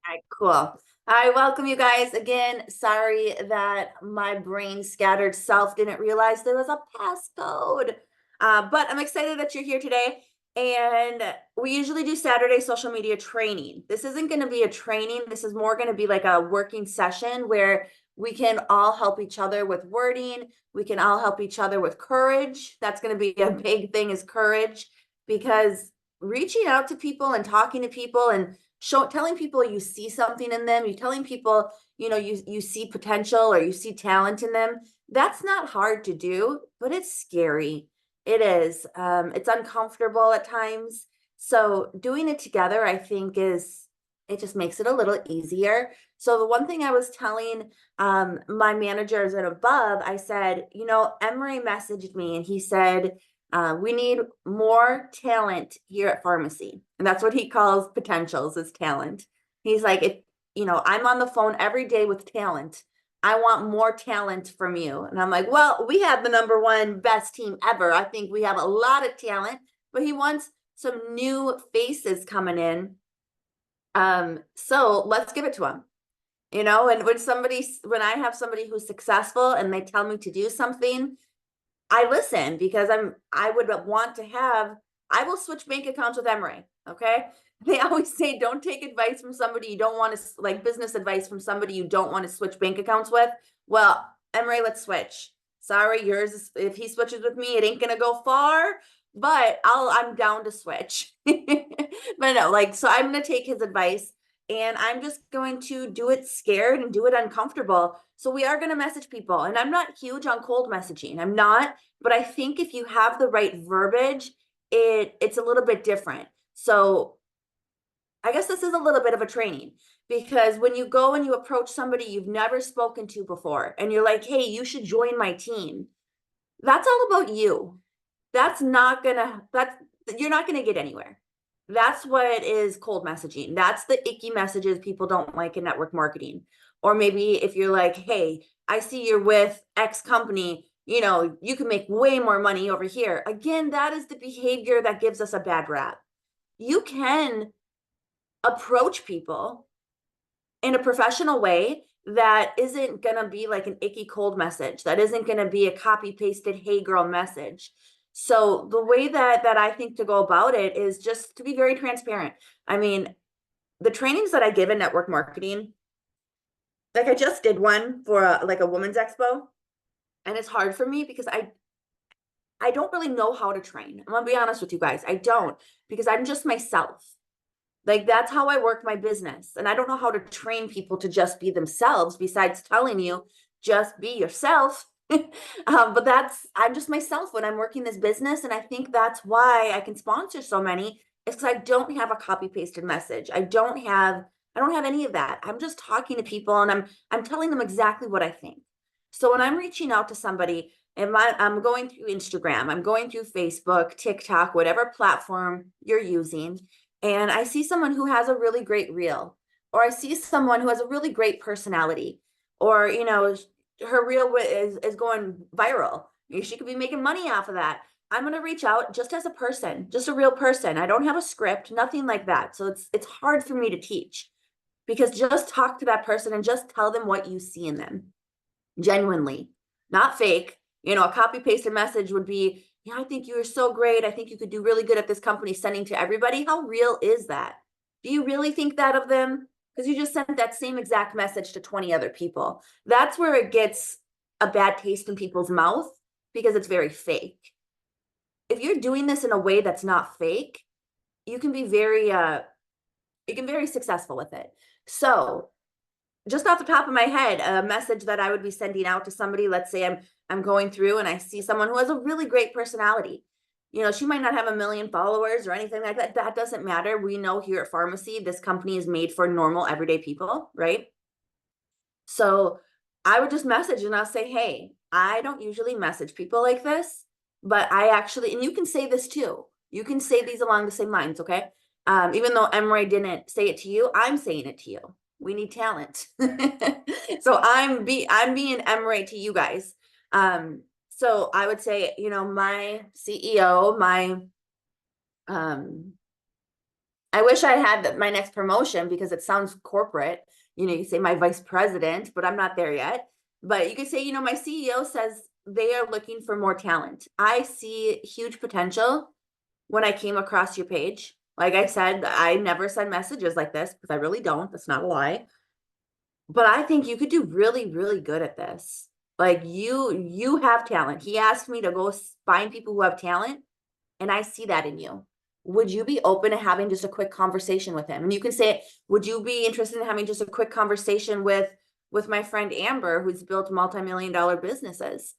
All right, cool. I welcome you guys again. Sorry that my brain scattered self didn't realize there was a passcode. But I'm excited that you're here today. And we usually do Saturday social media training. This isn't going to be a training. This is more going to be like a working session where we can all help each other with wording. We can all help each other with courage. That's going to be a big thing is courage, because reaching out to people and talking to people and telling people you see something in them, you telling people, you see potential or you see talent in them. That's not hard to do, but it's scary. It is. It's uncomfortable at times. So doing it together, I think it just makes it a little easier. So the one thing I was telling my managers and above, I said, Emery messaged me and he said, we need more talent here at pharmacy. And that's what he calls potentials, is talent. He's like, if I'm on the phone every day with talent. I want more talent from you. And I'm like, well, we have the number one best team ever. I think we have a lot of talent, but he wants some new faces coming in. So let's give it to him. And when I have somebody who's successful and they tell me to do something, I listen, because I would want to have, I will switch bank accounts with Emory. Okay. They always say, don't take advice from somebody you don't want to, like business advice from somebody you don't want to switch bank accounts with. Well, Emory, let's switch. Sorry, if he switches with me, it ain't going to go far, but I'm down to switch. But no, so I'm going to take his advice and I'm just going to do it scared and do it uncomfortable. So we are going to message people, and I'm not huge on cold messaging. I'm not, but I think if you have the right verbiage, it's a little bit different. So I guess this is a little bit of a training, because when you go and you approach somebody you've never spoken to before and you're like, hey, you should join my team. That's all about you. You're not gonna get anywhere. That's what is cold messaging. That's the icky messages people don't like in network marketing. Or maybe if you're like, hey, I see you're with X company, you can make way more money over here. Again, that is the behavior that gives us a bad rap. You can approach people in a professional way that isn't going to be like an icky cold message, that isn't going to be a copy pasted hey girl message. So the way that I think to go about it is just to be very transparent. I mean, the trainings that I give in network marketing, like I just did one for a women's expo, and it's hard for me because I don't really know how to train. I'm gonna be honest with you guys, I don't, because I'm just myself. Like that's how I work my business. And I don't know how to train people to just be themselves besides telling you, just be yourself. But I'm just myself when I'm working this business. And I think that's why I can sponsor so many, is because I don't have a copy pasted message. I don't have any of that. I'm just talking to people and I'm telling them exactly what I think. So when I'm reaching out to somebody, and I'm going through Instagram, I'm going through Facebook, TikTok, whatever platform you're using, and I see someone who has a really great reel, or I see someone who has a really great personality, or her reel is going viral. She could be making money off of that. I'm going to reach out just as a person, just a real person. I don't have a script, nothing like that. So it's hard for me to teach, because just talk to that person and just tell them what you see in them, genuinely, not fake. A copy pasted message would be, yeah, I think you are so great. I think you could do really good at this company, sending to everybody. How real is that? Do you really think that of them? Because you just sent that same exact message to 20 other people. That's where it gets a bad taste in people's mouth, because it's very fake. If you're doing this in a way that's not fake, you can be very successful with it. So just off the top of my head, a message that I would be sending out to somebody, let's say I'm going through and I see someone who has a really great personality. She might not have a million followers or anything like that. That doesn't matter. We know here at Pharmacy, this company is made for normal, everyday people, right? So I would just message and I'll say, hey, I don't usually message people like this, but I actually, and you can say this too. You can say these along the same lines, okay? Even though Emory didn't say it to you, I'm saying it to you. We need talent. So I'm being Emory to you guys. So I would say, my CEO, my I wish I had my next promotion because it sounds corporate. You know, you say my vice president, but I'm not there yet. But you could say, you know, my CEO says they are looking for more talent. I see huge potential when I came across your page. Like I said, I never send messages like this because I really don't. That's not a lie. But I think you could do really, really good at this. Like you have talent. He asked me to go find people who have talent, and I see that in you. Would you be open to having just a quick conversation with him? And you can say, would you be interested in having just a quick conversation with my friend Amber, who's built multi-million-dollar businesses?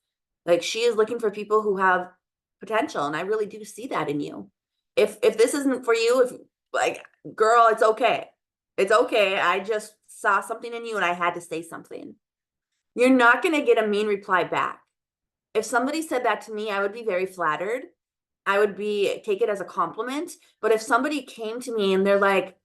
Like she is looking for people who have potential, and I really do see that in you. If this isn't for you, if like girl, it's okay. It's okay. I just saw something in you and I had to say something. You're not going to get a mean reply back. If somebody said that to me, I would be very flattered. I would take it as a compliment. But if somebody came to me and they're like,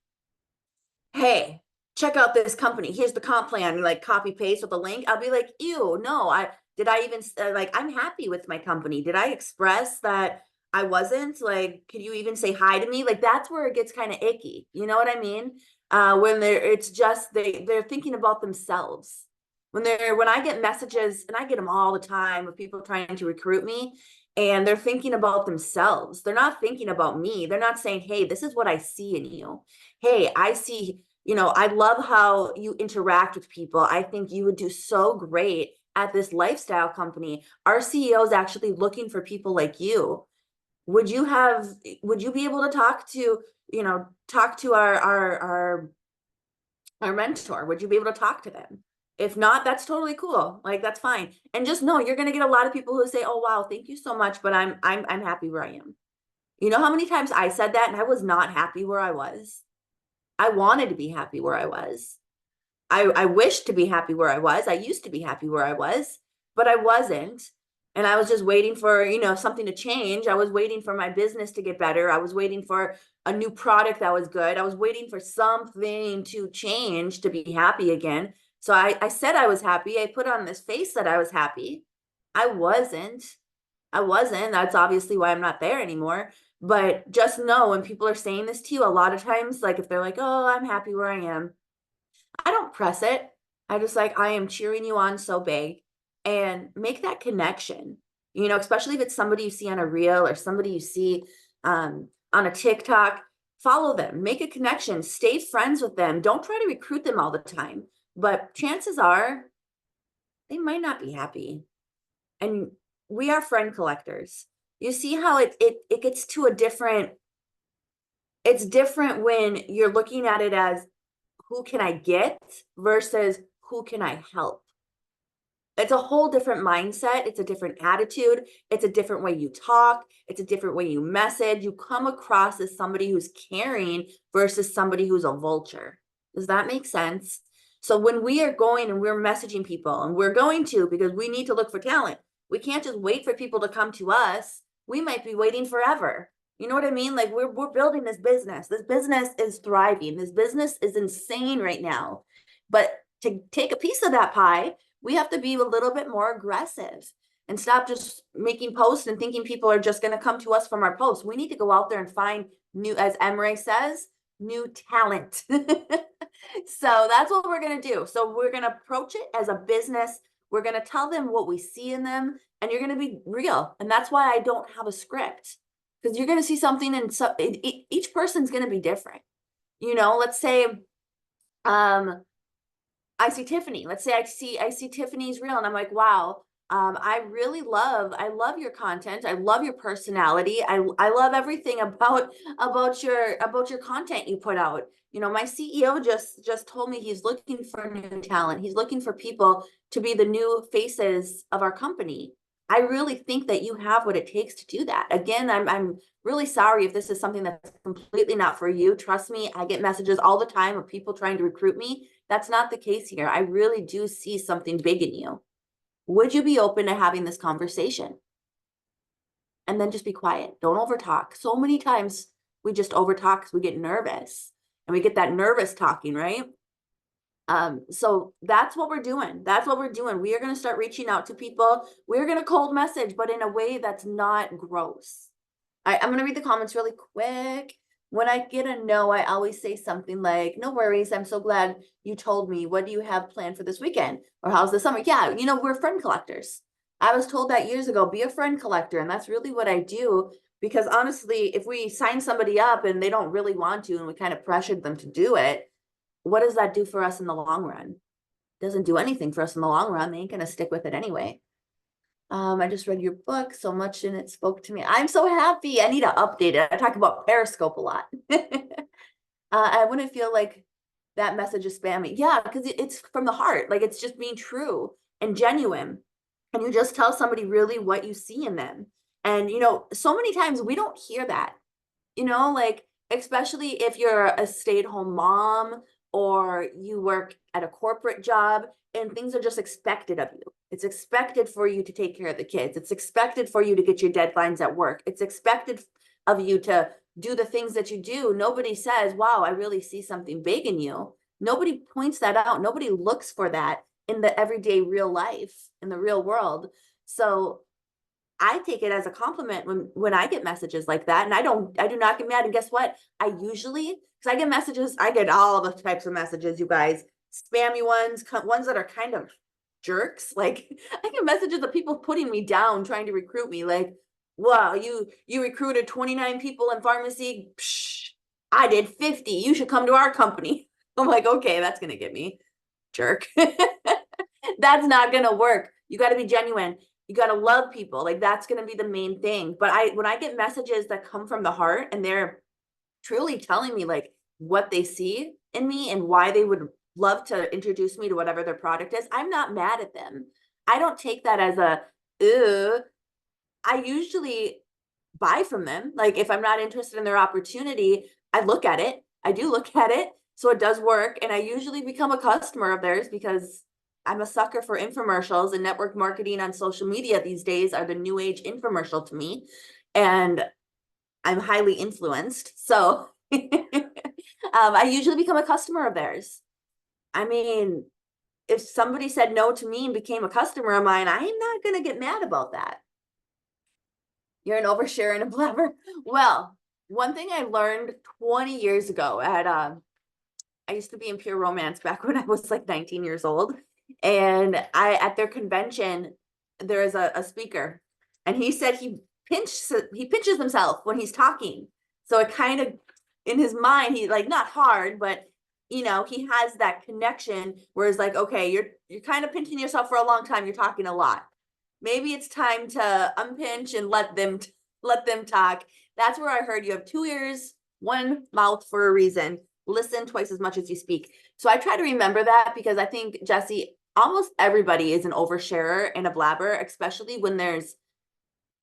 hey, check out this company. Here's the comp plan, and like copy paste with a link, I'll be like, ew, no, I even like, I'm happy with my company. Did I express that I wasn't? Like, could you even say hi to me? Like, that's where it gets kind of icky. You know what I mean? When it's just, they're thinking about themselves. When I get messages, and I get them all the time of people trying to recruit me, and they're thinking about themselves. They're not thinking about me. They're not saying, hey, this is what I see in you. Hey, I see, you know, I love how you interact with people. I think you would do so great at this lifestyle company. Our CEO is actually looking for people like you. Would you be able to talk to, you know, talk to our mentor? Would you be able to talk to them? If not, that's totally cool. Like that's fine. And just know you're gonna get a lot of people who say, oh wow, thank you so much, but I'm happy where I am. You know how many times I said that and I was not happy where I was? I wanted to be happy where I was. I wished to be happy where I was. I used to be happy where I was, but I wasn't. And I was just waiting for, you know, something to change. I was waiting for my business to get better. I was waiting for a new product that was good. I was waiting for something to change to be happy again. So I said I was happy. I put on this face that I was happy. I wasn't. I wasn't. That's obviously why I'm not there anymore. But just know when people are saying this to you, a lot of times, like if they're like, oh, I'm happy where I am, I don't press it. I just like, I am cheering you on so big, and make that connection, you know, especially if it's somebody you see on a reel or somebody you see on a TikTok. Follow them, make a connection, stay friends with them. Don't try to recruit them all the time, but chances are they might not be happy. And we are friend collectors. You see how it gets to a different, it's different when you're looking at it as who can I get versus who can I help. It's a whole different mindset. It's a different attitude. It's a different way you talk. It's a different way you message. You come across as somebody who's caring versus somebody who's a vulture. Does that make sense? So when we are going and we're messaging people, and we're going to, because we need to look for talent, we can't just wait for people to come to us. We might be waiting forever. You know what I mean? Like we're building this business. This business is thriving. This business is insane right now. But to take a piece of that pie, we have to be a little bit more aggressive and stop just making posts and thinking people are just going to come to us from our posts. We need to go out there and find new, as Emre says, new talent. So that's what we're going to do. So we're going to approach it as a business. We're going to tell them what we see in them, and you're going to be real. And that's why I don't have a script, because you're going to see something, and so each person's going to be different. You know, let's say, I see Tiffany. Let's say I see Tiffany's reel, and I'm like, wow, I love your content. I love your personality. I love everything about your content you put out. You know, my CEO just told me he's looking for new talent. He's looking for people to be the new faces of our company. I really think that you have what it takes to do that. Again, I'm really sorry if this is something that's completely not for you. Trust me, I get messages all the time of people trying to recruit me. That's not the case here. I really do see something big in you. Would you be open to having this conversation? And then just be quiet. Don't overtalk. So many times we just overtalk because we get nervous, and we get that nervous talking, right? So that's what we're doing. That's what we're doing. We are going to start reaching out to people. We're going to cold message, but in a way that's not gross. I'm going to read the comments really quick. When I get a no, I always say something like, no worries, I'm so glad you told me. What do you have planned for this weekend? Or how's the summer? Yeah, we're friend collectors. I was told that years ago, be a friend collector. And that's really what I do. Because honestly, if we sign somebody up and they don't really want to, and we kind of pressured them to do it, what does that do for us in the long run? Doesn't do anything for us in the long run. They ain't gonna stick with it anyway. I just read your book so much and it spoke to me. I'm so happy. I need to update it. I talk about Periscope a lot. I wouldn't feel like that message is spammy. Yeah, because it's from the heart. Like it's just being true and genuine. And you just tell somebody really what you see in them. And so many times we don't hear that. Like especially if you're a stay-at-home mom or you work at a corporate job and things are just expected of you. It's expected for you to take care of the kids. It's expected for you to get your deadlines at work. It's expected of you to do the things that you do. Nobody says, wow, I really see something big in you. Nobody points that out. Nobody looks for that in the everyday real life, in the real world. So I take it as a compliment when I get messages like that, and I do not get mad. And guess what? I usually, because I get messages, I get all the types of messages, you guys, spammy ones, ones that are kind of jerks. Like I get messages of people putting me down, trying to recruit me. Like, wow, you recruited 29 people in pharmacy. Psh, I did 50. You should come to our company. I'm like, okay, that's gonna get me, jerk. That's not gonna work. You got to be genuine. You got to love people. Like that's going to be the main thing. But when I get messages that come from the heart and they're truly telling me like what they see in me and why they would love to introduce me to whatever their product is, I'm not mad at them. I don't take that as a, ugh. I usually buy from them. Like if I'm not interested in their opportunity, I look at it. I do look at it. So it does work. And I usually become a customer of theirs because I'm a sucker for infomercials, and network marketing on social media these days are the new age infomercial to me. And I'm highly influenced. So I usually become a customer of theirs. I mean, if somebody said no to me and became a customer of mine, I'm not going to get mad about that. You're an overshare and a blabber. Well, one thing I learned 20 years ago I used to be in Pure Romance back when I was like 19 years old. And at their convention, there is a speaker, and he said he pinches himself when he's talking. So it kind of in his mind, he like not hard, but he has that connection where it's like, okay, you're kind of pinching yourself for a long time. You're talking a lot. Maybe it's time to unpinch and let them talk. That's where I heard you have two ears, one mouth for a reason. Listen twice as much as you speak. So I try to remember that because I think, Jesse, almost everybody is an oversharer and a blabber, especially when there's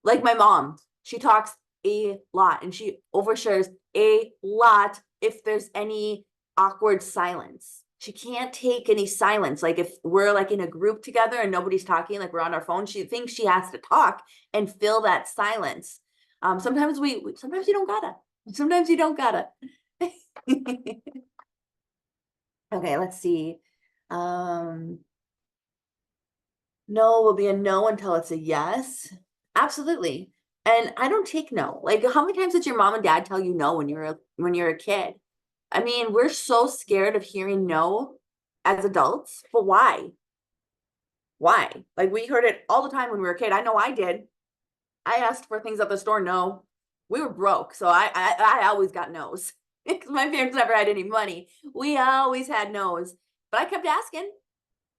like my mom. She talks a lot and she overshares a lot if there's any awkward silence. She can't take any silence. Like if we're like in a group together and nobody's talking, like we're on our phone, she thinks she has to talk and fill that silence. Sometimes sometimes you don't gotta. Sometimes you don't gotta. Okay, let's see. No will be a no until it's a yes. Absolutely. And I don't take no. Like how many times did your mom and dad tell you no when you're a kid? I mean, we're so scared of hearing no as adults, but why? Why? Like we heard it all the time when we were a kid. I know I did. I asked for things at the store. No, we were broke. So I always got no's. My parents never had any money. We always had no's, but I kept asking.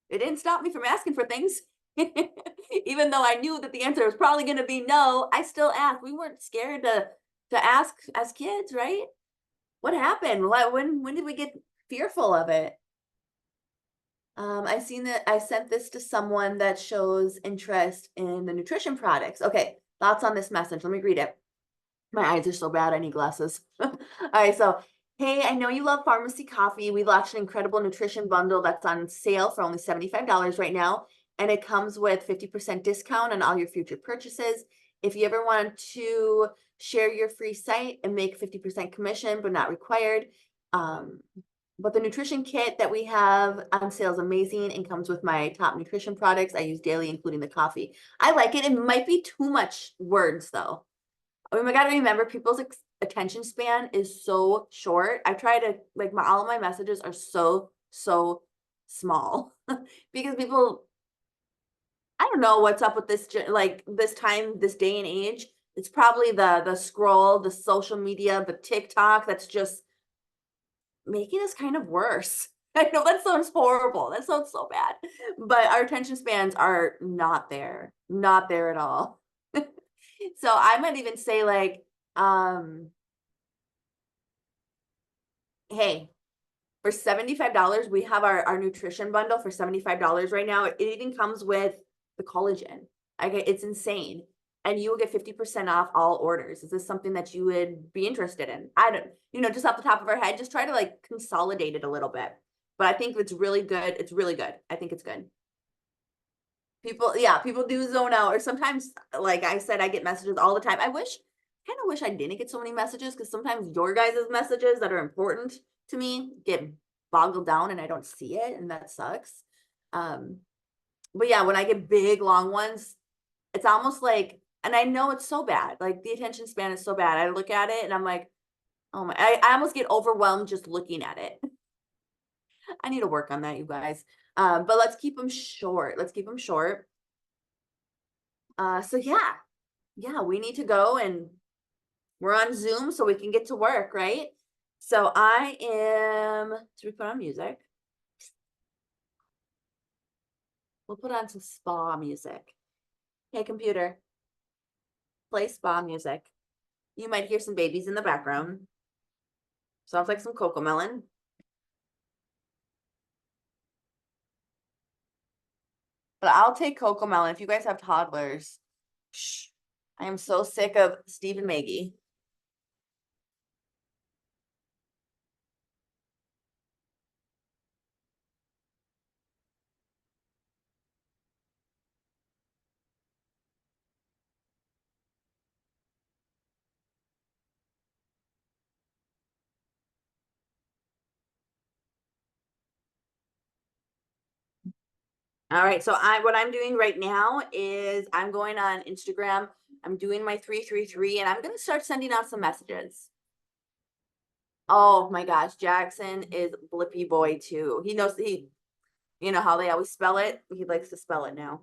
It didn't stop me from asking for things. Even though I knew that the answer was probably going to be no, I still asked. We weren't scared to ask as kids, right? What happened? When did we get fearful of it? I seen that I sent this to someone that shows interest in the nutrition products. Okay, thoughts on this message. Let me read it. My eyes are so bad, I need glasses. All right, so hey, I know you love pharmacy coffee. We launched an incredible nutrition bundle that's on sale for only $75 right now. And it comes with 50% discount on all your future purchases. If you ever want to share your free site and make 50% commission, but not required. But the nutrition kit that we have on sale is amazing and comes with my top nutrition products I use daily, including the coffee. I like it. It might be too much words though. I mean, I got to remember people's attention span is so short. I try to like all of my messages are so small because people, I don't know what's up with this like this time, this day and age. It's probably the scroll, the social media, the TikTok that's just making us kind of worse. I know that sounds horrible. That sounds so bad. But our attention spans are not there. Not there at all. So I might even say like, hey, for $75, we have our nutrition bundle for $75 right now. It even comes with the collagen. It's insane. And you will get 50% off all orders. Is this something that you would be interested in? I don't, just off the top of our head, just try to like consolidate it a little bit. But I think it's really good. It's really good. I think it's good. People, yeah, people do zone out, or sometimes, like I said, I get messages all the time. Kind of wish I didn't get so many messages because sometimes your guys' messages that are important to me get boggled down and I don't see it, and that sucks. Um, but yeah, when I get big, long ones, it's almost like, and I know it's so bad, like the attention span is so bad. I look at it and I'm like, oh my, I almost get overwhelmed just looking at it. I need to work on that, you guys. But let's keep them short. Let's keep them short. So yeah, we need to go and we're on Zoom so we can get to work, right? So I am, should we put on music? We'll put on some spa music. Hey, computer, play spa music. You might hear some babies in the background. Sounds like some CoComelon. But I'll take CoComelon if you guys have toddlers. Shh. I am so sick of Steve and Maggie. All right, so what I'm doing right now is I'm going on Instagram. I'm doing my 333 and I'm going to start sending out some messages. Oh my gosh, Jackson is Blippy Boy too. He knows you know how they always spell it? He likes to spell it now.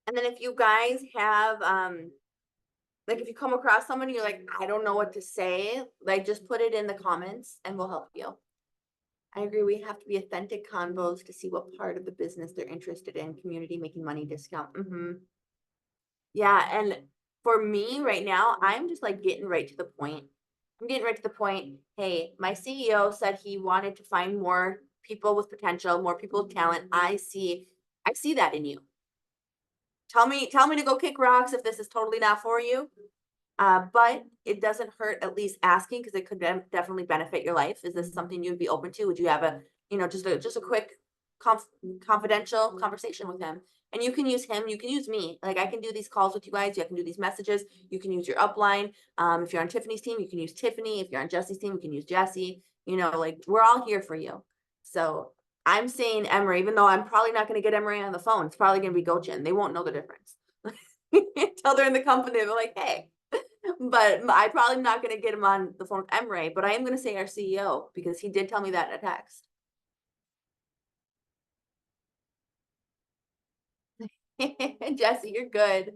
And then if you guys have like if you come across someone you're like, I don't know what to say, like just put it in the comments and we'll help you. I agree. We have to be authentic convos to see what part of the business they're interested in. Community making money discount. Yeah, and for me right now, I'm just like getting right to the point. I'm getting right to the point. Hey, my CEO said he wanted to find more people with potential, more people with talent. I see that in you. Tell me to go kick rocks if this is totally not for you. But it doesn't hurt at least asking because it could definitely benefit your life. Is this something you'd be open to? Would you have a, just a quick confidential conversation with him? And you can use him, you can use me. Like I can do these calls with you guys. You can do these messages. You can use your upline. If you're on Tiffany's team, you can use Tiffany. If you're on Jesse's team, you can use Jesse. Like we're all here for you. So I'm saying Emery, even though I'm probably not going to get Emery on the phone. It's probably going to be Gochin. They won't know the difference. Until they're in the company, they're like, hey, but I probably not going to get him on the phone with Emre, but I am going to say our CEO because he did tell me that in a text. Jesse, you're good.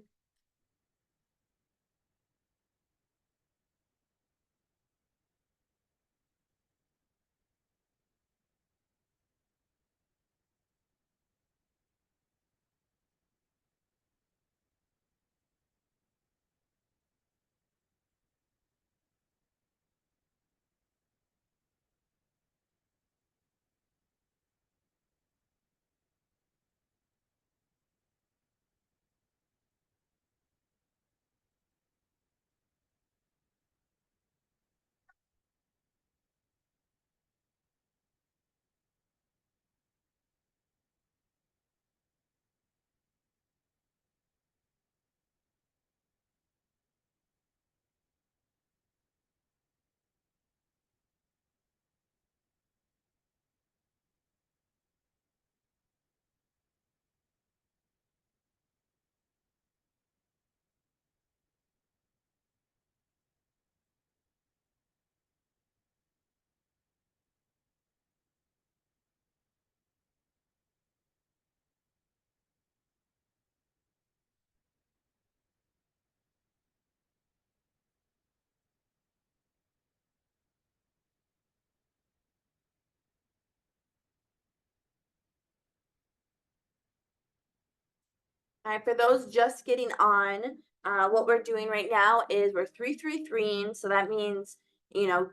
All right, for those just getting on, what we're doing right now is we're 333ing. So that means,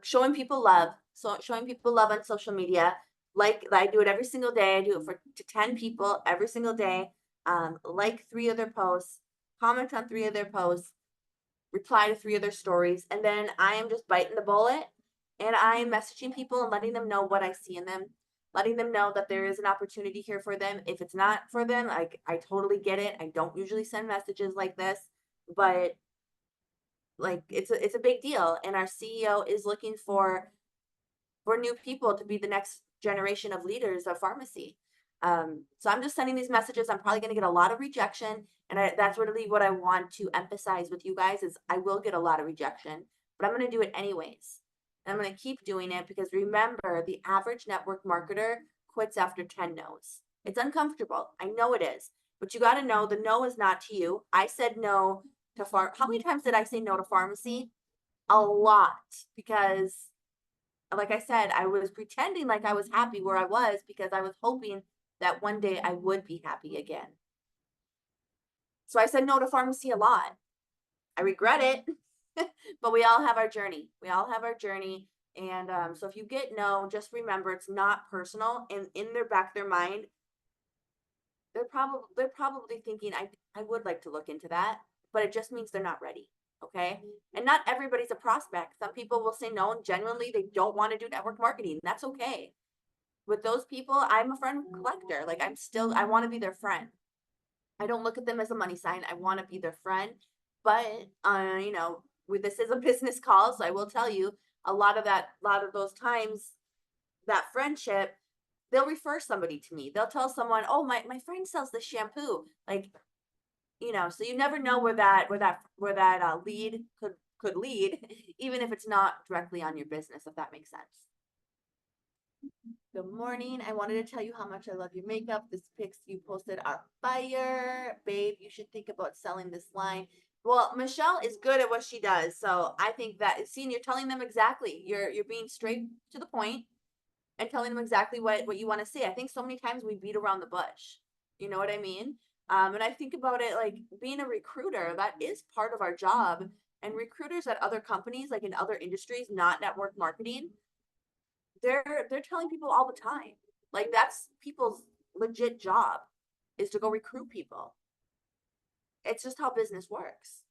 showing people love. So showing people love on social media. Like I do it every single day. I do it for to 10 people every single day. Like 3 of their posts, comment on 3 of their posts, reply to 3 of their stories, and then I am just biting the bullet and I am messaging people and letting them know what I see in them, letting them know that there is an opportunity here for them. If it's not for them, I totally get it. I don't usually send messages like this, but like it's a big deal. And our CEO is looking for new people to be the next generation of leaders of pharmacy. So I'm just sending these messages. I'm probably going to get a lot of rejection, and that's really what I want to emphasize with you guys is I will get a lot of rejection, but I'm going to do it anyways. And I'm going to keep doing it because remember, the average network marketer quits after 10 no's. It's uncomfortable. I know it is, but you got to know the no is not to you. I said no to How many times did I say no to pharmacy? A lot, because like I said, I was pretending like I was happy where I was because I was hoping that one day I would be happy again. So I said no to pharmacy a lot. I regret it, but we all have our journey. We all have our journey. And so if you get no, just remember it's not personal. And in their back of their mind, they're probably thinking, I would like to look into that, but it just means they're not ready. Okay. And not everybody's a prospect. Some people will say no, and genuinely they don't want to do network marketing. That's okay. With those people, I'm a friend collector. Like I want to be their friend. I don't look at them as a money sign. I want to be their friend. But this is a business call, so I will tell you a lot of those times that friendship, they'll refer somebody to me. They'll tell someone, "Oh, my friend sells this shampoo." Like, so you never know where that lead could lead, even if it's not directly on your business, if that makes sense. Good morning. I wanted to tell you how much I love your makeup. This pics you posted are fire. Babe, you should think about selling this line. Well, Michelle is good at what she does. So I think that seeing you're telling them exactly. You're being straight to the point and telling them exactly what you want to say. I think so many times we beat around the bush. You know what I mean? And I think about it like being a recruiter, that is part of our job. And recruiters at other companies, like in other industries, not network marketing, they're telling people all the time. Like that's people's legit job is to go recruit people. It's just how business works.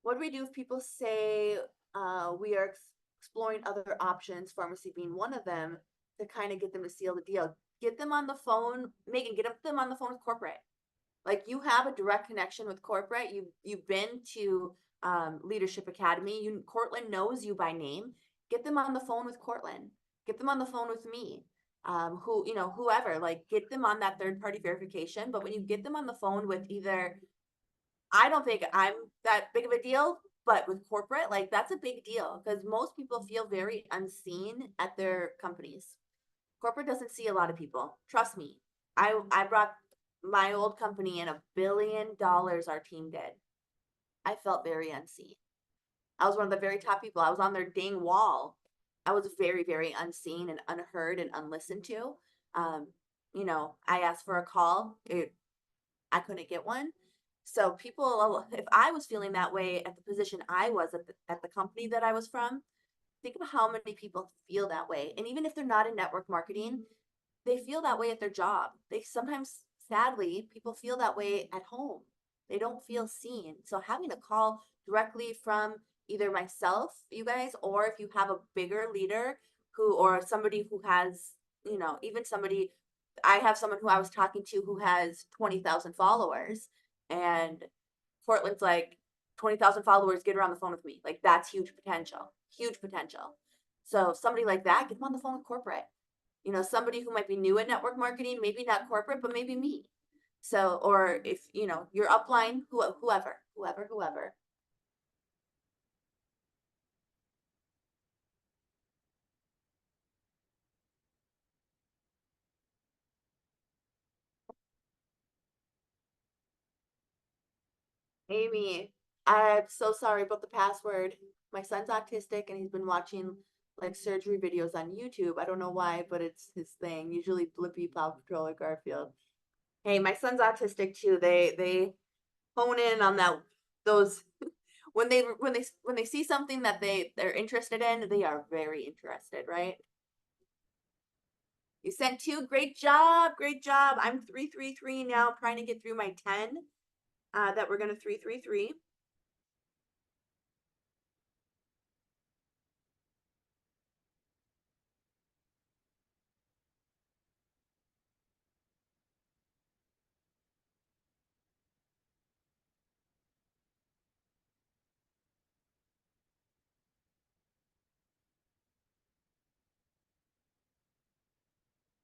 What do we do if people say we are exploring other options, pharmacy being one of them, to kind of get them to seal the deal? Get them on the phone, Megan. Get them on the phone with corporate. Like you have a direct connection with corporate. You've been to Leadership Academy. Cortland knows you by name. Get them on the phone with Cortland. Get them on the phone with me. Whoever. Like get them on that third party verification. But when you get them on the phone with either, I don't think I'm that big of a deal, but with corporate, like that's a big deal because most people feel very unseen at their companies. Corporate doesn't see a lot of people. Trust me. I brought my old company in $1 billion, our team did. I felt very unseen. I was one of the very top people. I was on their dang wall. I was very, very unseen and unheard and unlistened to. Um, I asked for a call. I couldn't get one. So people, if I was feeling that way at the position I was at the company that I was from, think of how many people feel that way. And even if they're not in network marketing, they feel that way at their job. They sometimes, sadly, people feel that way at home. They don't feel seen. So having a call directly from either myself, you guys, or if you have a bigger leader or somebody who has, even somebody, I have someone who I was talking to who has 20,000 followers, and Portland's like, 20,000 followers, get her on the phone with me. Like that's huge potential, huge potential. So somebody like that, get them on the phone with corporate. Somebody who might be new at network marketing, maybe not corporate, but maybe me. So, or if, your upline, whoever. Amy, I'm so sorry about the password. My son's autistic and he's been watching like surgery videos on YouTube. I don't know why, but it's his thing. Usually Blippi, Paw Patrol, or Garfield. Hey, my son's autistic too. They hone in on those when they see something that they're interested in, they are very interested, right? You sent two. Great job. Great job. I'm 333 now, trying to get through my 10 that we're gonna 333.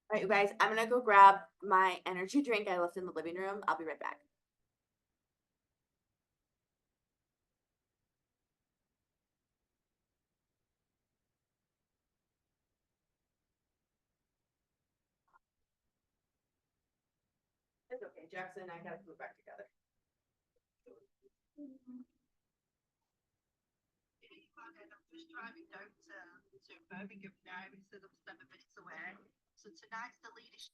All right, you guys, I'm gonna go grab my energy drink I left in the living room. I'll be right back. It's okay, Jackson and I gotta move back together. I'm just driving down to Birmingham now instead of 7 minutes away. So tonight's the leadership.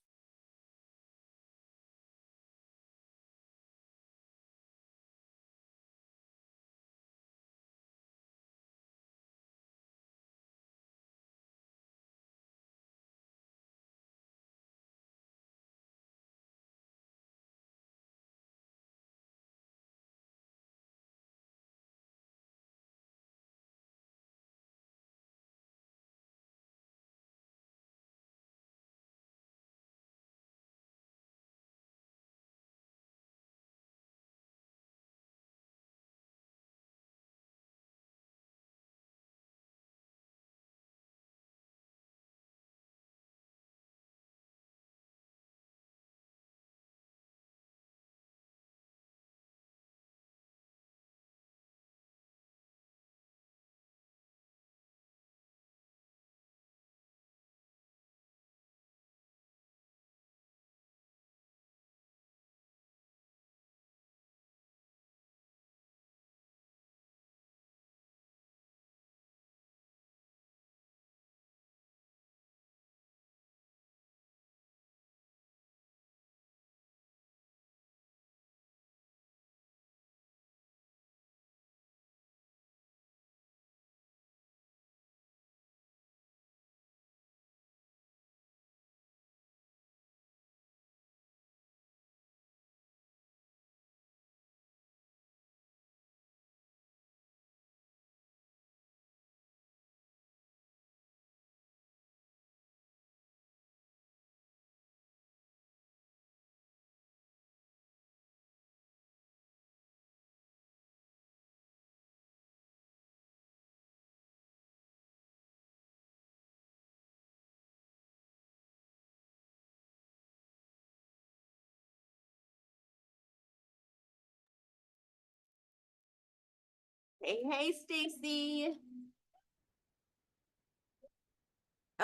Hey, Stacy.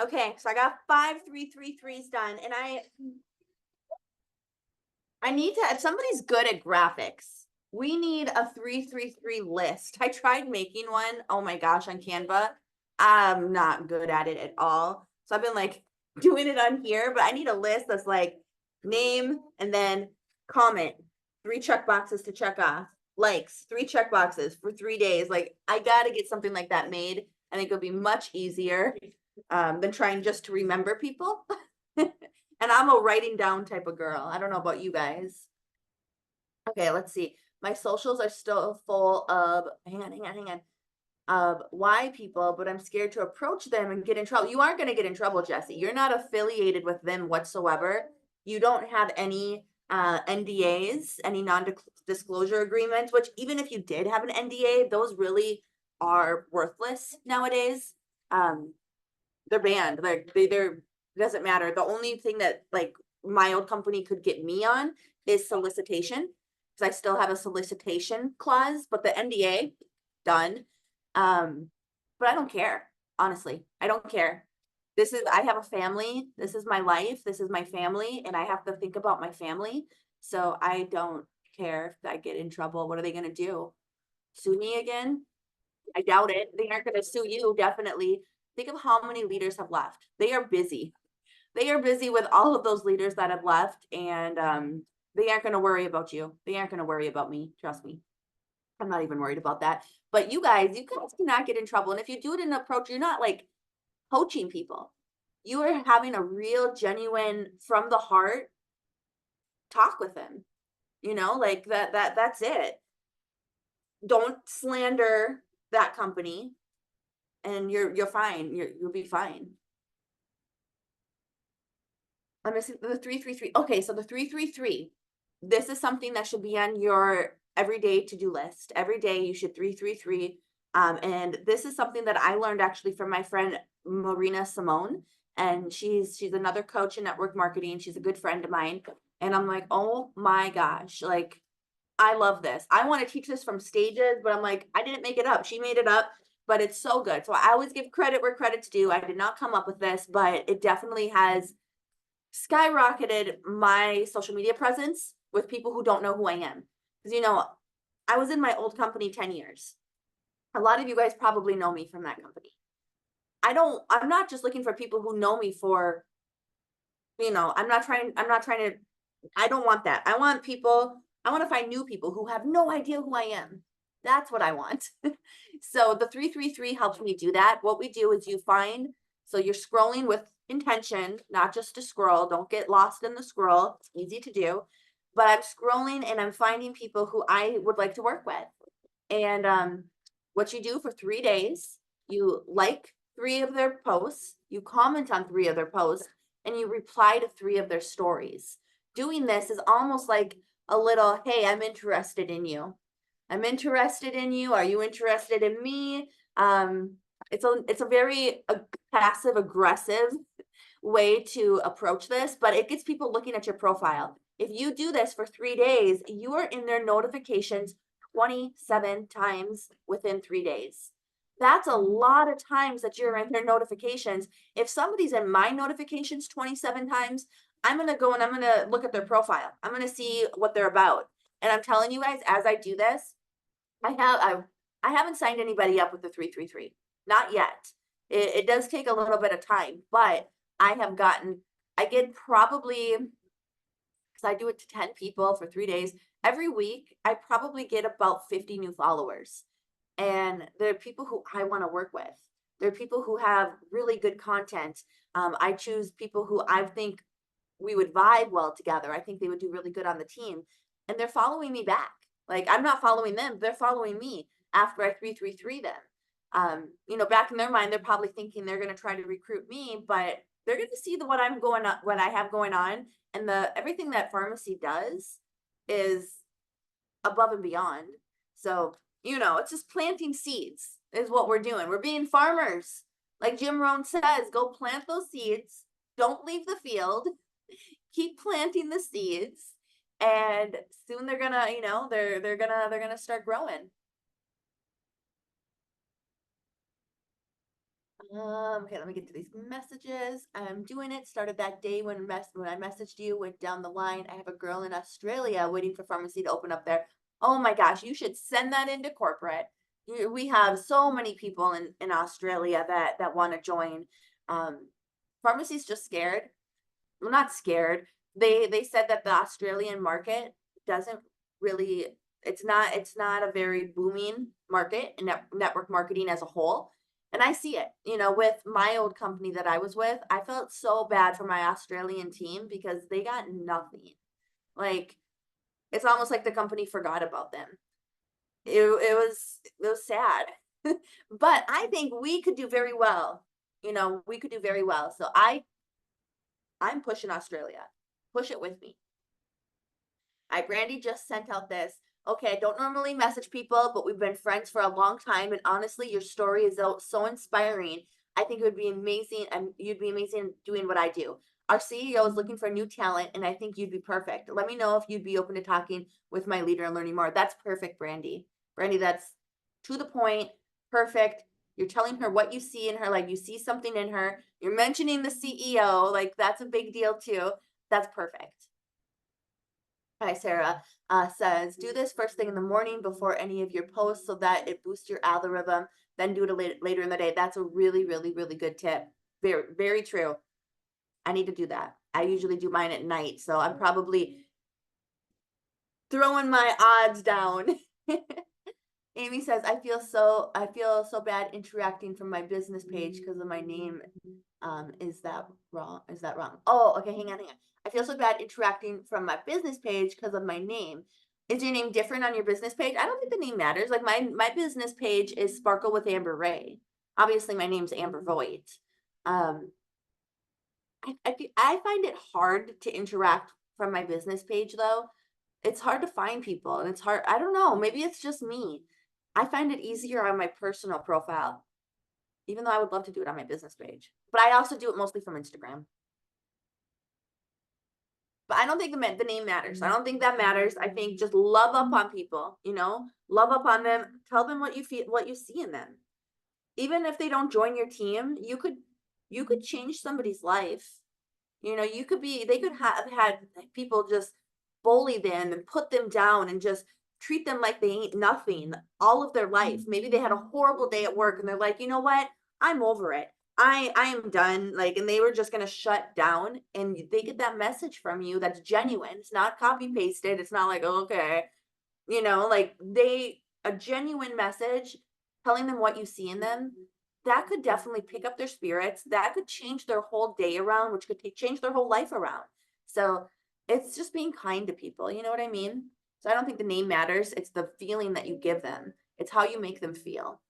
Okay, so I got 5 333s done, and I need to, if somebody's good at graphics, we need a 333 list. I tried making one, oh my gosh, on Canva. I'm not good at it at all. So I've been like doing it on here, but I need a list that's like name and then comment, 3 check boxes to check off, likes, 3 check boxes for 3 days. Like I gotta get something like that made. I think it'll be much easier than trying just to remember people. And I'm a writing down type of girl. I don't know about you guys. Okay, let's see. My socials are still full of, hang on, of Y people, but I'm scared to approach them and get in trouble. You aren't going to get in trouble, Jesse. You're not affiliated with them whatsoever. You don't have any NDAs, any non-disclosure agreements, which even if you did have an NDA, those really are worthless nowadays. Um, they're banned. They're doesn't matter. The only thing that like my old company could get me on is solicitation because I still have a solicitation clause, but the NDA done. But I don't care. Honestly, I don't care. I have a family. This is my life. This is my family, and I have to think about my family. So I don't care if I get in trouble. What are they gonna do? Sue me again? I doubt it. They aren't gonna sue you, definitely. Think of how many leaders have left. They are busy. they are busy with all of those leaders that have left, and they aren't going to worry about you. They aren't going to worry about me. Trust me. I'm not even worried about that. But you guys cannot get in trouble. And if you do it in an approach, you're not like coaching people. You are having a real, genuine, from the heart talk with them. You know, like that's it. Don't slander that company, and you're fine. You'll be fine. I'm missing the 333. Okay, so the 333. This is something that should be on your everyday to-do list. Every day you should 333. And this is something that I learned actually from my friend Marina Simone. And she's another coach in network marketing. She's a good friend of mine. And I'm like, oh my gosh, like I love this. I want to teach this from stages, but I'm like, I didn't make it up. She made it up, but it's so good. So I always give credit where credit's due. I did not come up with this, but it definitely has skyrocketed my social media presence with people who don't know who I am. Because, you know, I was in my old company 10 years. A lot of you guys probably know me from that company. I'm not just looking for people who know me for, you know, I'm not trying to, I don't want that. I want to find new people who have no idea who I am. That's what I want. So the 333 helps me do that. What we do is so you're scrolling with intention, not just to scroll. Don't get lost in the scroll. It's easy to do. But I'm scrolling and I'm finding people who I would like to work with. And what you do for 3 days, you like 3 of their posts, you comment on 3 of their posts, and you reply to 3 of their stories. Doing this is almost like a little, hey, I'm interested in you. I'm interested in you. Are you interested in me? It's a very passive aggressive way to approach this, but it gets people looking at your profile. If you do this for 3 days, you are in their notifications 27 times within 3 days. That's a lot of times that you're in their notifications. If somebody's in my notifications 27 times, I'm going to go and I'm going to look at their profile. I'm going to see what they're about. And I'm telling you guys, as I do this, I haven't signed anybody up with the 333. Not yet. It does take a little bit of time, but I get probably, because I do it to 10 people for 3 days, every week, I probably get about 50 new followers. And they're people who I want to work with. They're people who have really good content. I choose people who I think we would vibe well together. I think they would do really good on the team. And they're following me back. Like I'm not following them, they're following me after I 333 them. You know, back in their mind, they're probably thinking they're going to try to recruit me, but they're going to see what I have going on, and everything that Pharmacy does is above and beyond. So, you know, it's just planting seeds is what we're doing. We're being farmers. Like Jim Rohn says, go plant those seeds. Don't leave the field. Keep planting the seeds. And soon they're gonna, you know, they're gonna start growing. Okay, let me get to these messages. I'm doing it. Started that day when I messaged you, went down the line. I have a girl in Australia waiting for Pharmacy to open up there. Oh my gosh, you should send that into corporate. We have so many people in Australia that want to join. Pharmacy's just scared. Well, not scared. They said that the Australian market doesn't really, it's not a very booming market in network marketing as a whole. And I see it, you know, with my old company that I was with, I felt so bad for my Australian team because they got nothing. Like it's almost like the company forgot about them. It was sad. But I think we could do very well. You know, we could do very well. So I'm pushing Australia. Push it with me. Brandy just sent out this. Okay, I don't normally message people, but we've been friends for a long time. And honestly, your story is so inspiring. I think it would be amazing. And you'd be amazing doing what I do. Our CEO is looking for new talent, and I think you'd be perfect. Let me know if you'd be open to talking with my leader and learning more. That's perfect, Brandy. Brandy, that's to the point. Perfect. You're telling her what you see in her, like you see something in her. You're mentioning the CEO, like that's a big deal too. That's perfect. Hi, Sarah. Says, do this first thing in the morning before any of your posts so that it boosts your algorithm. Then do it later in the day. That's a really, really, really good tip. Very, very true. I need to do that. I usually do mine at night, so I'm probably throwing my odds down. Amy says, I feel so bad interacting from my business page because of my name. Is that wrong? Is that wrong? Oh, okay, hang on. I feel so bad interacting from my business page because of my name. Is your name different on your business page? I don't think the name matters. Like my business page is Sparkle with Amber Ray. Obviously, my name's Amber Voigt. I find it hard to interact from my business page though. It's hard to find people and it's hard. I don't know. Maybe it's just me. I find it easier on my personal profile, even though I would love to do it on my business page. But I also do it mostly from Instagram. But I don't think the name matters. I don't think that matters. I think just love up on people, love up on them. Tell them what you feel, what you see in them. Even if they don't join your team, you could change somebody's life. They could have had people just bully them and put them down and just treat them like they ain't nothing all of their life. Maybe they had a horrible day at work and they're like, you know what? I'm over it. I am done. Like, and they were just gonna shut down, and they get that message from you that's genuine. It's not copy pasted. It's not like, okay, like a genuine message telling them what you see in them, that could definitely pick up their spirits. That could change their whole day around, which could change their whole life around. So it's just being kind to people. You know what I mean? So I don't think the name matters. It's the feeling that you give them. It's how you make them feel.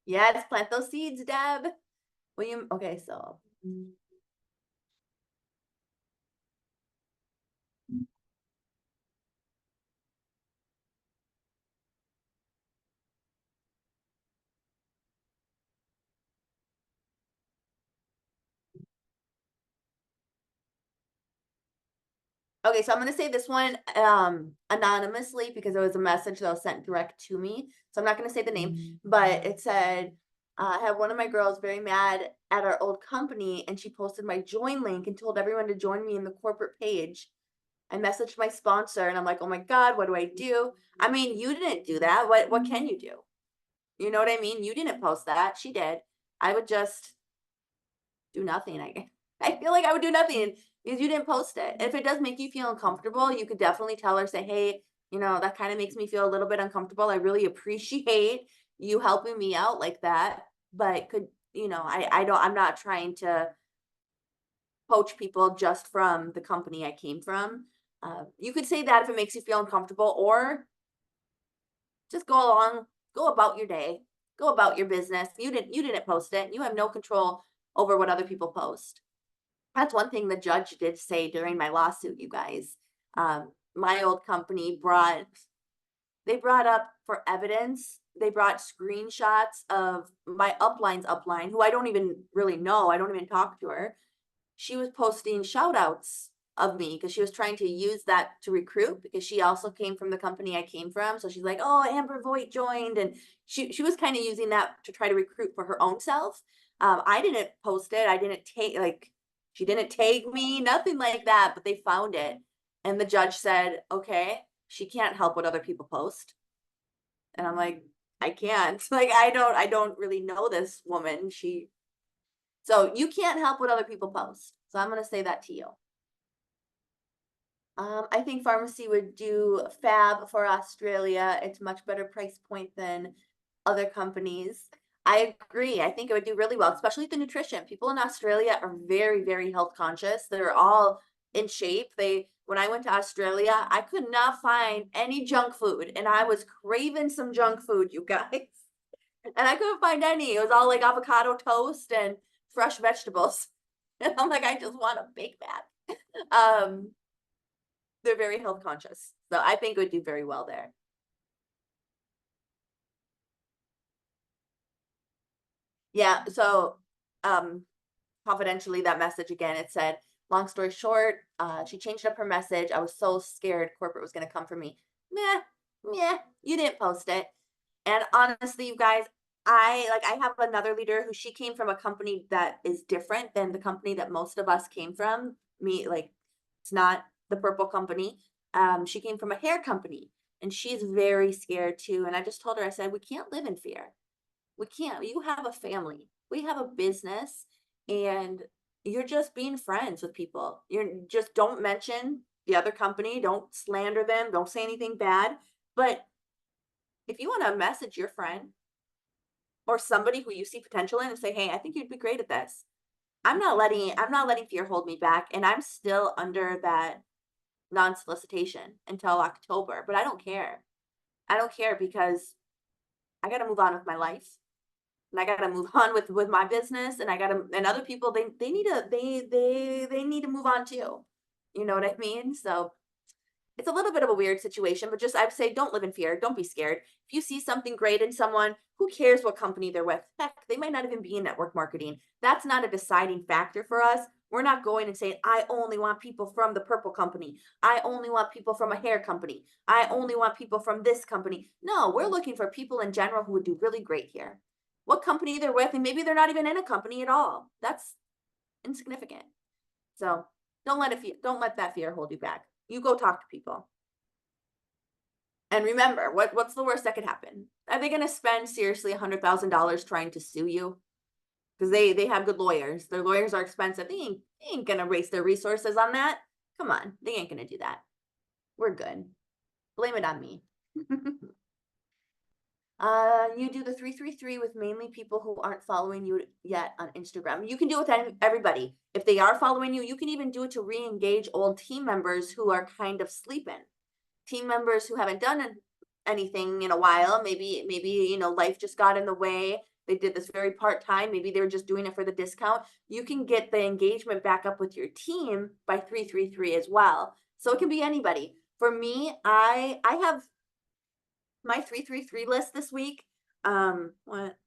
Yes, plant those seeds, Deb. William, okay, so okay, so I'm gonna say this one anonymously because it was a message that was sent direct to me. So I'm not gonna say the name, but it said, I have one of my girls very mad at our old company, and she posted my join link and told everyone to join me in the corporate page. I messaged my sponsor and I'm like, oh my God, what do I do? I mean, you didn't do that. What can you do? You know what I mean? You didn't post that. She did. I would just do nothing. I feel like I would do nothing because you didn't post it. If it does make you feel uncomfortable, you could definitely tell her, say, hey, that kind of makes me feel a little bit uncomfortable. I really appreciate you helping me out like that. But I'm not trying to poach people just from the company I came from. You could say that if it makes you feel uncomfortable, or just go about your day, go about your business. You didn't post it. You have no control over what other people post. That's one thing the judge did say during my lawsuit, you guys. My old company they brought up for evidence, they brought screenshots of my upline, who I don't even really know. I don't even talk to her. She was posting shout outs of me because she was trying to use that to recruit, because she also came from the company I came from. So she's like, oh, Amber Voigt joined. And she was kind of using that to try to recruit for her own self. I didn't post it. I didn't she didn't tag me, nothing like that, but they found it. And the judge said, okay, she can't help what other people post. And I'm like, I can't. Like, I don't really know this woman. So you can't help what other people post. So I'm gonna say that to you. I think pharmacy would do fab for Australia. It's much better price point than other companies. I agree. I think it would do really well, especially the nutrition. People in Australia are very, very health conscious. They're all in shape. When I went to Australia, I could not find any junk food, and I was craving some junk food, you guys. And I couldn't find any. It was all like avocado toast and fresh vegetables. And I'm like, I just want a Big Mac. They're very health conscious. So I think it would do very well there. Yeah. So, confidentially, that message again, it said, long story short, she changed up her message. I was so scared corporate was going to come for me. Meh, yeah, you didn't post it. And honestly, you guys, I have another leader who, she came from a company that is different than the company that most of us came from. It's not the purple company. She came from a hair company, and she's very scared too. And I just told her, I said, we can't live in fear. We can't. You have a family. we have a business and you're just being friends with people. You're just don't mention the other company, don't slander them, don't say anything bad. But if you want to message your friend or somebody who you see potential in and say, "Hey, I think you'd be great at this." I'm not letting fear hold me back, and I'm still under that non-solicitation until October, but I don't care. I don't care because I got to move on with my life. And I got to move on with my business, and I got to, and other people, they need to they need to move on too. You know what I mean? So it's a little bit of a weird situation, but just I'd say don't live in fear. Don't be scared. If you see something great in someone, who cares what company they're with? Heck, they might not even be in network marketing. That's not a deciding factor for us. We're not going and saying, I only want people from the purple company. I only want people from a hair company. I only want people from this company. No, we're looking for people in general who would do really great here. What company they're with, and maybe they're not even in a company at all. That's insignificant. So don't let that fear hold you back. You go talk to people. And remember, what's the worst that could happen? Are they going to spend seriously $100,000 trying to sue you? Because they have good lawyers. Their lawyers are expensive. They ain't going to waste their resources on that. Come on, they ain't going to do that. We're good. Blame it on me. You do the 333 with mainly people who aren't following you yet on Instagram. You can do it with everybody. If they are following you, you can even do it to re-engage old team members who are kind of sleeping. Team members who haven't done anything in a while. Maybe, life just got in the way. They did this very part-time. Maybe they were just doing it for the discount. You can get the engagement back up with your team by 333 as well. So it can be anybody. For me, I have my 333 list this week. What?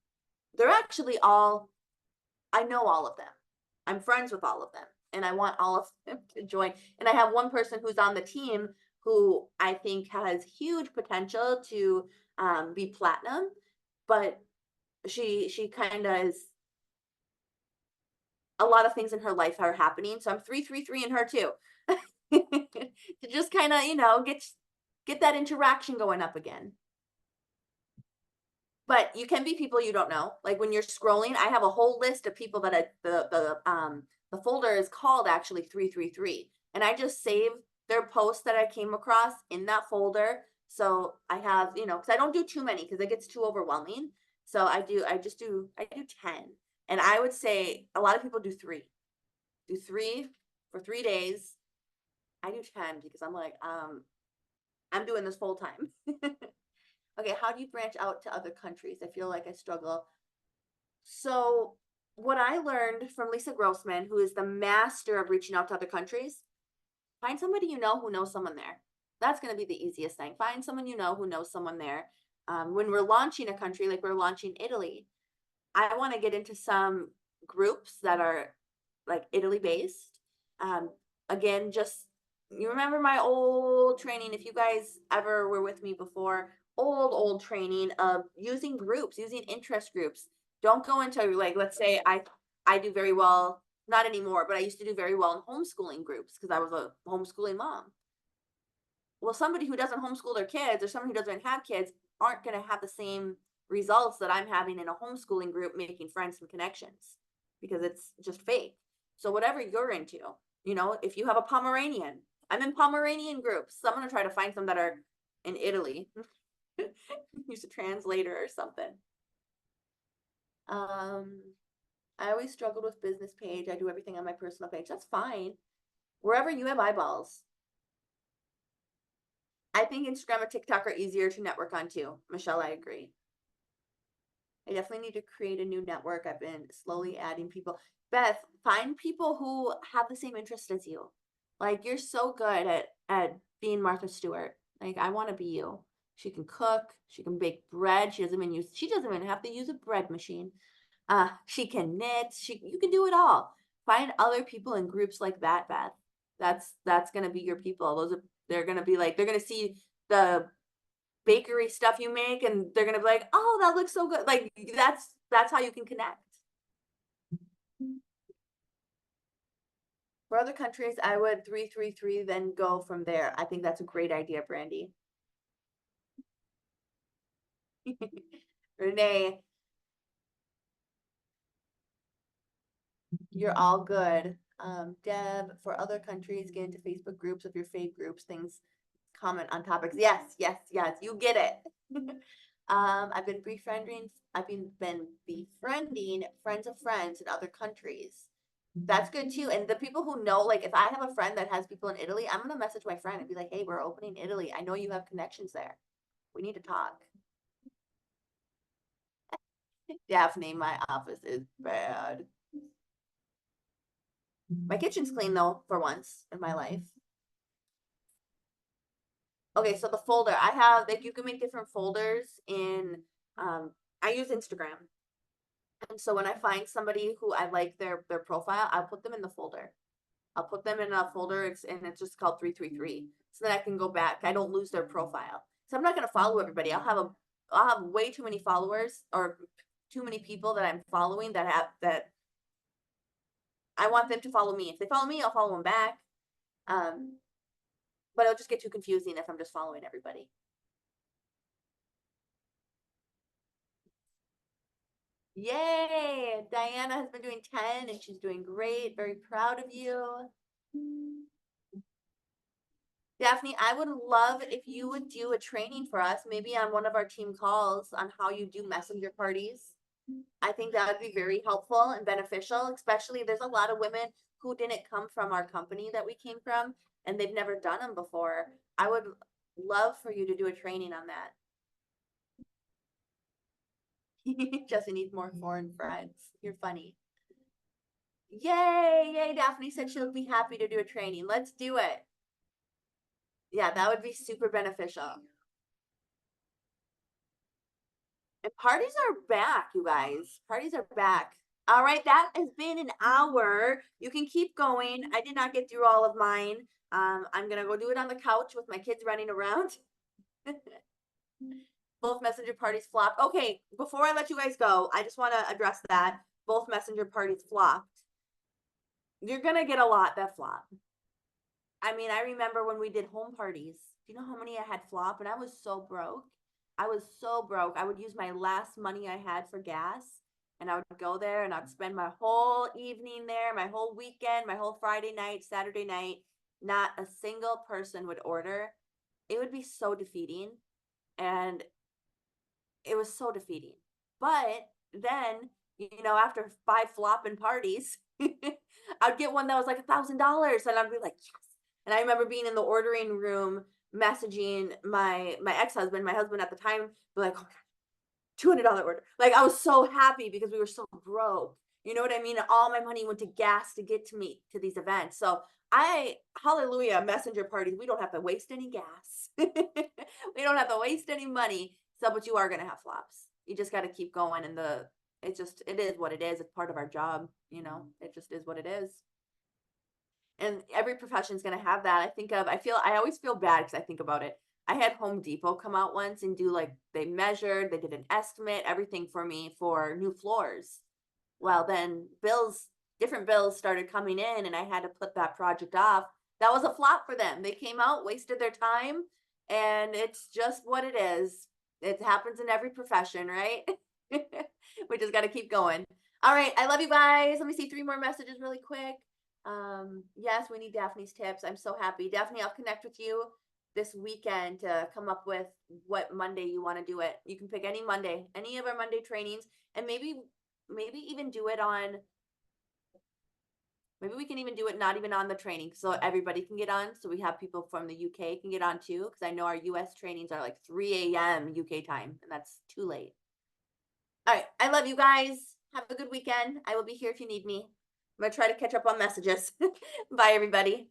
They're actually all, I know all of them. I'm friends with all of them, and I want all of them to join. And I have one person who's on the team who I think has huge potential to be platinum, but she kind of is, a lot of things in her life are happening. So I'm 333 in her too. To just kind of, get that interaction going up again. But you can be people you don't know. Like when you're scrolling, I have a whole list of people that the folder is called actually 333. And I just save their posts that I came across in that folder. So I have, because I don't do too many because it gets too overwhelming. So I do 10. And I would say a lot of people do 3. Do 3 for 3 days. I do 10 because I'm like, I'm doing this full time. Okay, how do you branch out to other countries? I feel like I struggle. So, what I learned from Lisa Grossman, who is the master of reaching out to other countries, find somebody you know who knows someone there. That's going to be the easiest thing. Find someone you know who knows someone there. When we're launching a country, like we're launching Italy, I want to get into some groups that are like Italy based. Again, just you remember my old training. If you guys ever were with me before, old training of using groups, using interest groups. Don't go into, like, let's say I do very well, not anymore, but I used to do very well in homeschooling groups because I was a homeschooling mom. Well, somebody who doesn't homeschool their kids or somebody who doesn't have kids aren't going to have the same results that I'm having in a homeschooling group, making friends and connections, because it's just fake. So whatever you're into, if you have a Pomeranian, I'm in Pomeranian groups. So I'm going to try to find some that are in Italy. Use a translator or something. I always struggled with business page. I do everything on my personal page. That's fine. Wherever you have eyeballs. I think Instagram or TikTok are easier to network on too. Michelle, I agree. I definitely need to create a new network. I've been slowly adding people. Beth, find people who have the same interest as you. Like you're so good at being Martha Stewart. Like I want to be you. She can cook, she can bake bread. She doesn't even have to use a bread machine. She can knit, you can do it all. Find other people in groups like that, Beth. That's gonna be your people. They're gonna see the bakery stuff you make and they're gonna be like, oh, that looks so good. Like that's how you can connect. For other countries, I would 333, then go from there. I think that's a great idea, Brandy. Renee, You're all good. Deb, for other countries, get into Facebook groups with your fave groups, things, comment on topics. Yes, yes, yes, you get it. I've been befriending friends of friends in other countries. That's good too. And the people who know, like if I have a friend that has people in Italy, I'm gonna message my friend and be like, hey, we're opening Italy. I know you have connections there. We need to talk. Daphne, my office is bad. My kitchen's clean though, for once in my life. Okay, so the folder I have, like you can make different folders in, I use Instagram. And so when I find somebody who I like their profile, I'll put them in the folder. I'll put them in a folder, and it's just called 333. So that I can go back. I don't lose their profile. So I'm not gonna follow everybody. I'll have way too many followers or too many people that I'm following that I want them to follow me. If they follow me, I'll follow them back. But it'll just get too confusing if I'm just following everybody. Yay! Diana has been doing 10 and she's doing great. Very proud of you. Daphne, I would love if you would do a training for us, maybe on one of our team calls on how you do messenger parties. I think that would be very helpful and beneficial, especially there's a lot of women who didn't come from our company that we came from and they've never done them before. I would love for you to do a training on that. Jesse needs more foreign friends. You're funny. Yay, yay. Daphne said she'll be happy to do a training. Let's do it. Yeah, that would be super beneficial. And parties are back, you guys. Parties are back. All right, that has been an hour. You can keep going. I did not get through all of mine. I'm gonna go do it on the couch with my kids running around. Both messenger parties flopped. Okay, before I let you guys go, I just want to address that. Both messenger parties flopped. You're gonna get a lot that flop. I mean, I remember when we did home parties. Do you know how many I had flop? And I was so broke. I was so broke. I would use my last money I had for gas, and I would go there and I'd spend my whole evening there, my whole weekend, my whole Friday night, Saturday night. Not a single person would order. It would be so defeating. And it was so defeating. But then, after 5 flopping parties, I'd get one that was like $1,000, and I'd be like, yes. And I remember being in the ordering room messaging my ex-husband, my husband at the time, be like, oh my God, $200 order. Like I was so happy because we were so broke. You know what I mean? All my money went to gas to get to me to these events. So hallelujah, messenger parties. We don't have to waste any gas. We don't have to waste any money. So, but you are gonna have flops. You just got to keep going, and it is what it is. It's part of our job. It just is what it is. And every profession is gonna have that. I always feel bad because I think about it. I had Home Depot come out once and do like they did an estimate, everything for me for new floors. Well, then different bills started coming in, and I had to put that project off. That was a flop for them. They came out, wasted their time, and it's just what it is. It happens in every profession, right? We just got to keep going. All right, I love you guys. Let me see 3 more messages really quick. Yes, we need Daphne's tips. I'm so happy. Daphne, I'll connect with you this weekend to come up with what Monday you want to do it. You can pick any Monday, any of our Monday trainings, and maybe even do it on, maybe we can even do it not even on the training so everybody can get on. So we have people from the UK can get on too, because I know our US trainings are like 3 a.m. UK time, and that's too late. All right, I love you guys. Have a good weekend. I will be here if you need me. I'm gonna try to catch up on messages. Bye, everybody.